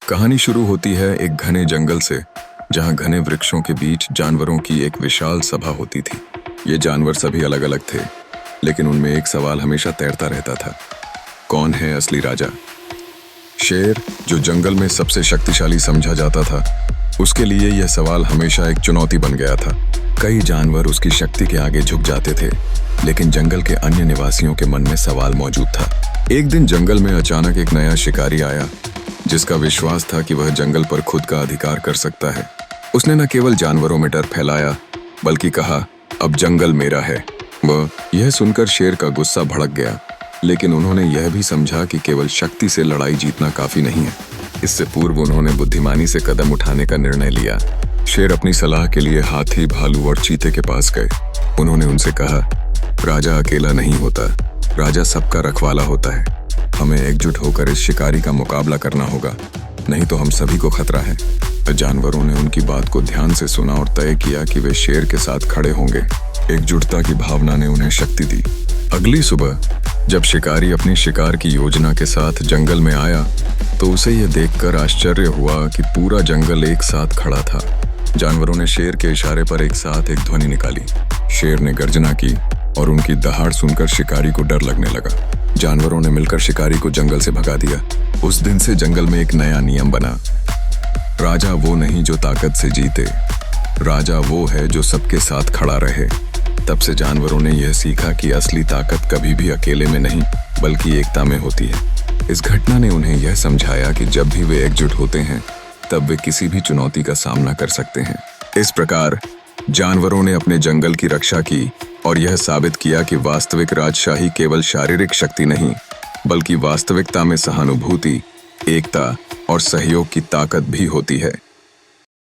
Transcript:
कहानी शुरू होती है एक घने जंगल से, जहां घने वृक्षों के बीच जानवरों की एक विशाल सभा होती थी। ये जानवर सभी अलग अलग थे, लेकिन उनमें एक सवाल हमेशा तैरता रहता था। कौन है असली राजा? शेर, जो जंगल में सबसे शक्तिशाली समझा जाता था, उसके लिए यह सवाल हमेशा एक चुनौती बन गया था। कई जानवर उसकी शक्ति के आगे झुक जाते थे, लेकिन जंगल के अन्य निवासियों के मन में सवाल मौजूद था। एक दिन जंगल में अचानक एक नया शिकारी आया, जिसका विश्वास था कि वह जंगल पर खुद का अधिकार कर सकता है। उसने न केवल जानवरों में डर फैलाया, बल्कि कहा, अब जंगल मेरा है। वह यह सुनकर शेर का गुस्सा भड़क गया, लेकिन उन्होंने यह भी समझा कि केवल शक्ति से लड़ाई जीतना काफी नहीं है। इससे पूर्व उन्होंने बुद्धिमानी से कदम उठाने का निर्णय लिया। शेर अपनी सलाह के लिए हाथी, भालू और चीते के पास गए। उन्होंने उनसे कहा, राजा अकेला नहीं होता, राजा सबका रखवाला होता है। हमें एकजुट होकर इस शिकारी का मुकाबला करना होगा, नहीं तो हम सभी को खतरा है। जानवरों ने उनकी बात को ध्यान से सुना और तय किया कि वे शेर के साथ खड़े होंगे। एकजुटता की भावना ने उन्हें शक्ति दी। अगली सुबह जब शिकारी अपनी शिकार की योजना के साथ जंगल में आया, तो उसे यह देखकर आश्चर्य हुआ कि पूरा जंगल एक साथ खड़ा था। जानवरों ने शेर के इशारे पर एक साथ एक ध्वनि निकाली। शेर ने गर्जना की और उनकी दहाड़ सुनकर शिकारी को डर लगने लगा। जानवरों ने मिलकर शिकारी को जंगल से भगा दिया। उस दिन से जंगल में एक नया नियम बना, राजा वो नहीं जो ताकत से जीते, राजा वो है जो सबके साथ खड़ा रहे। तब से जानवरों ने यह सीखा कि असली ताकत कभी भी अकेले में नहीं, बल्कि एकता में होती है। इस घटना ने उन्हें यह समझाया कि जब भी वे एकजुट होते हैं, तब वे किसी भी चुनौती का सामना कर सकते हैं। इस प्रकार जानवरों ने अपने जंगल की रक्षा की और यह साबित किया कि वास्तविक राजशाही केवल शारीरिक शक्ति नहीं, बल्कि वास्तविकता में सहानुभूति, एकता और सहयोग की ताकत भी होती है।